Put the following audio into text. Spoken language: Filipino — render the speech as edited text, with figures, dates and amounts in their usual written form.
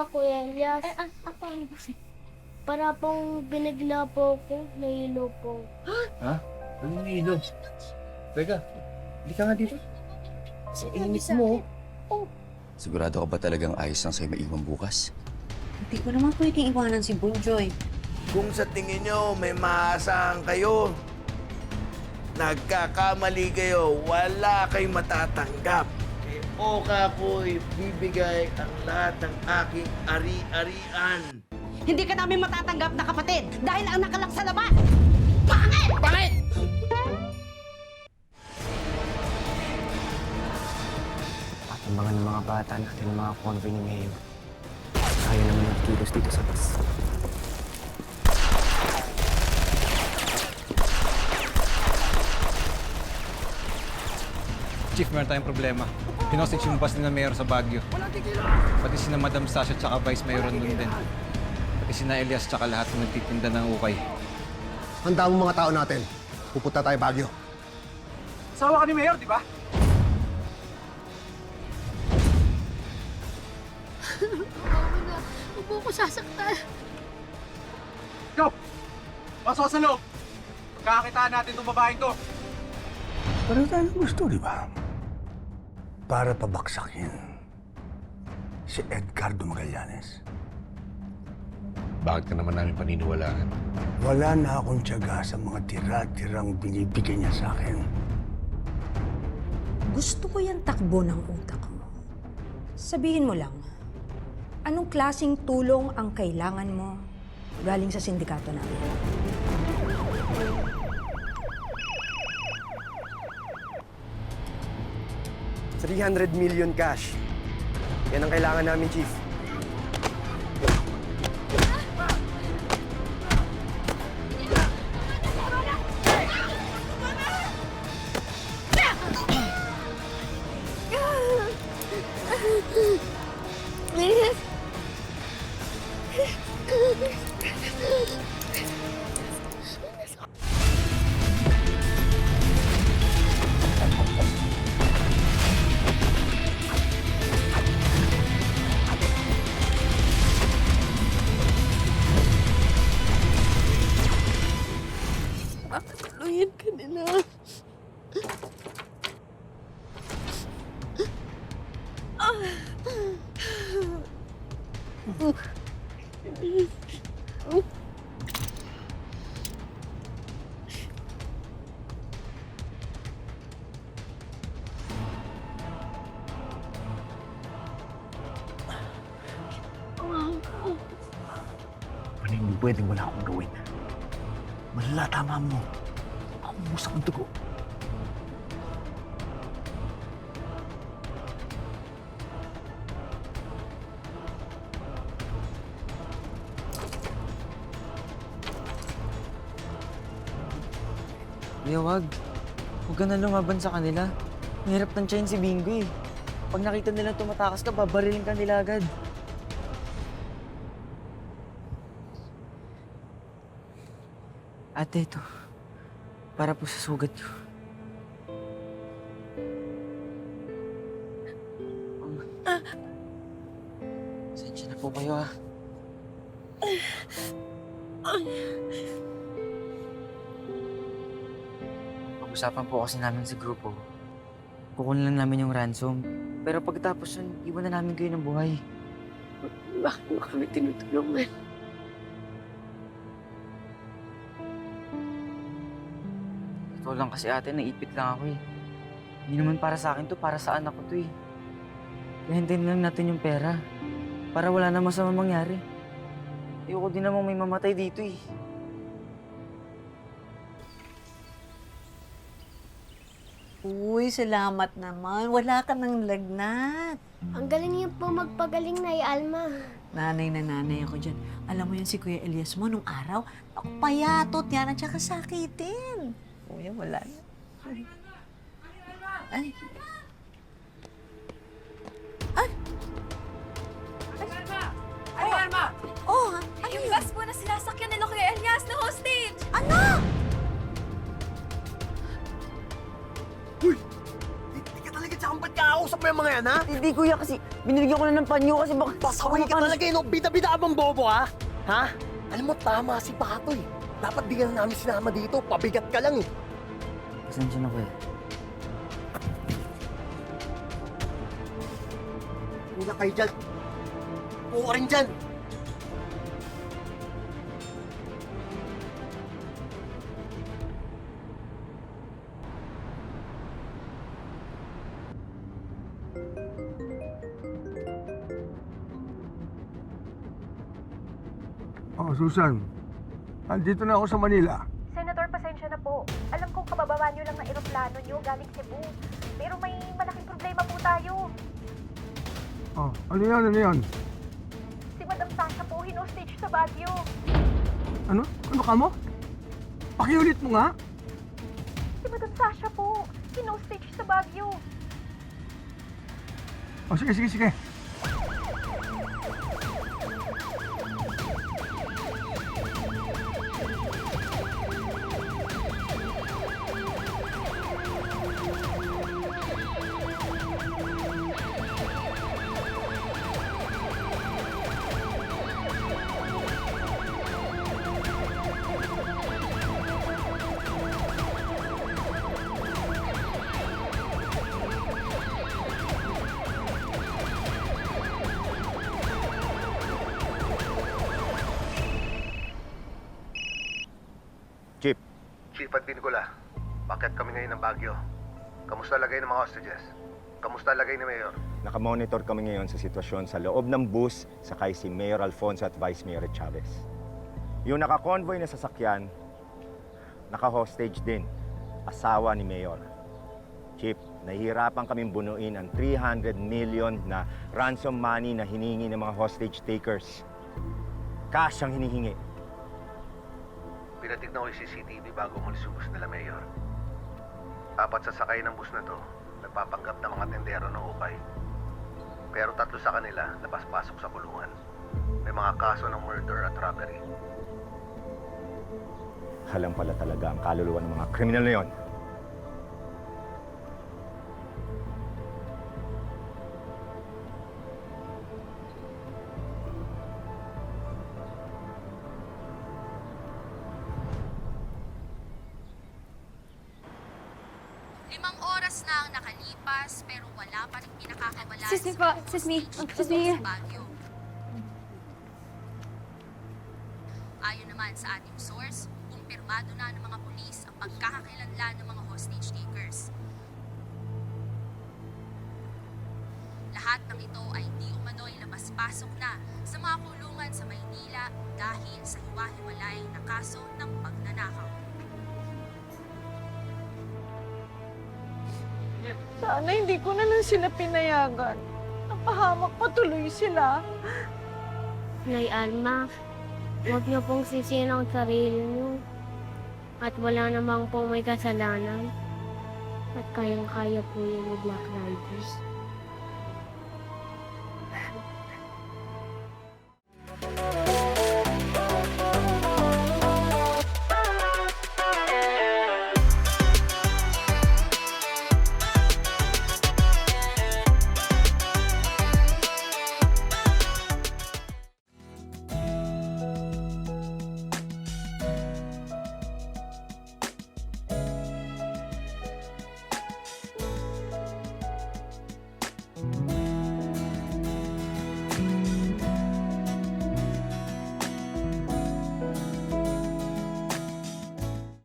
Kuya Elias. Ako ano ba? Para pong binigla po ako, nahilo po. Ha? Anong hilo? Teka, hindi ka nga dito. Sa init mo. Sigurado ka ba talagang ayos lang sa'yo maiwan bukas? Hindi ko naman pwedeng iwanan si Bonjoy. Kung sa tingin nyo may maaasahan kayo, nagkakamali kayo, wala kayong matatanggap. Kay Oka ko'y bibigay ang lahat ng aking ari-arian. Hindi ka namin matatanggap na kapatid dahil ang nakalak sa labas! Pangit! Pangit! Tatambangan ng mga bata natin ng mga convoy ni Mayo. Kaya naman nagkilos dito sa bus. Chief, meron tayong problema. Pinostage yung bus ni na Mayor sa Baguio. Pati sina Madam Sasha tsaka Vice Mayor nun din. Pati sina Elias tsaka lahat ng nagtitinda ng ukay. Handa mo mga tao natin. Pupunta tayo Baguio. Asawa ka ni Mayor, di ba? Huwag mo ko sasaktan. Go! Pasok sa loob! Kakakitaan natin itong babaeng to. Pero tayo gusto, di ba? Para pabaksakin si Edgardo Magallanes. Bakit ka naman namin paniniwalaan? Wala na akong tiyaga sa mga tira-tirang binibigay niya sa akin. Gusto ko yung takbo ng utak mo. Sabihin mo lang, anong klaseng tulong ang kailangan mo galing sa sindikato namin? $300 million cash. Yan ang kailangan namin, Chief. Pakatuluyan ka nila. Ano hindi pwedeng wala akong gawin? Malala, tama mo. Ako umusak ng dugo. Kuya, wag. Huwag ka na lumaban sa kanila. Mahirap ng tiyan si Bingo eh. Pag nakita nila tumatakas ka, babarilin ka nila agad. Ate, ito. Para po sa sugat niyo. Sensya na po kayo ah. Pag-usapan po kasi namin sa grupo. Kukunin lang namin yung ransom. Pero pagkatapos nun, iwan na namin kayo ng buhay. Bakit mo kami tinutulungan? Totoo lang kasi ate, naipit lang ako eh. Hindi naman para sa akin to, para sa anak ko to eh. Kaya hintayin lang natin yung pera. Para wala na masama mangyari. Ayoko din namang may mamatay dito eh. Uy, salamat naman. Wala ka ng lagnat. Ang galing niyo po magpagaling na, Alma. Nanay na nanay ako dyan. Alam mo yan si Kuya Elias mo nung araw, ako payatot yan at saka sakitin. Kuya, wala na. Ay. Ay. Ay, Alma! Oh, ano Yung yun? bus po na sinasakyan nila Kuya Elias na hostage! Ano? Hindi ka talaga tsaka Kausap mo yung mga yan, ha? Hindi kuya kasi binigyan ko na ng panyo kasi baka... Pasaway ka talaga, no? Bida-bida ka bang bobo, ha? Ha? Alam mo, tama si Pato, eh. Dapat di ka na namin sinama dito. Pabigat ka lang, eh. Pasensya na kuya. Una kayo dyan. Puwa rin dyan. Oh, Susan. Andito na ako sa Manila. Senator, pasensya na po. Alam kong kabababa nyo lang ng eroplano nyo galing Cebu. Pero may malaking problema po tayo. Oh, ano yan, ano yan? Si Madam Sasha po hinostage sa Baguio. Ano? Ano ka mo? Pakiulit mo nga. Si Madam Sasha po hinostage sa Baguio. Oh, sige, sige, sige. Chief. Chief at Vincula. Bakit kami ngayon ng Baguio? Kamusta lagay ng mga hostages? Kamusta lagay ni Mayor? Nakamonitor kami ngayon sa sitwasyon sa loob ng bus sakay si Mayor Alfonso at Vice Mayor Chavez. Yung naka-convoy na sasakyan, naka-hostage din, asawa ni Mayor. Chief, nahihirapan kaming bunuin ang 300 million na ransom money na hiningi ng mga hostage takers. Cash ang hinihingi. Pinatignan ko yung CCTV bago umalis yung bus nila, Mayor. 4 sasakay ng bus na to, nagpapanggap ng mga tendero ng ukay. Pero 3 sa kanila, labas-pasok sa kulungan. May mga kaso ng murder at robbery. Alam pala talaga ang kaluluwa ng mga kriminal na yon. Limang oras na ang nakalipas pero wala pa rin pinakakawalan Excuse me po, excuse me, excuse me. sa Baguio. Ayon naman sa ating source, kumpirmado na ng mga pulis ang pagkakakilanlan ng mga hostage takers. Lahat ng ito ay di umano'y labas-pasok na sa mga kulungan sa Maynila dahil sa hiwa-hiwalay na kaso ng pagnanakaw. Sana hindi ko na lang sila pinayagan. Napahamak patuloy sila. Nay Alma, huwag niyo pong sisihin ang sarili niyo. At wala namang pong may kasalanan. At kayang-kaya po yung Black Riders.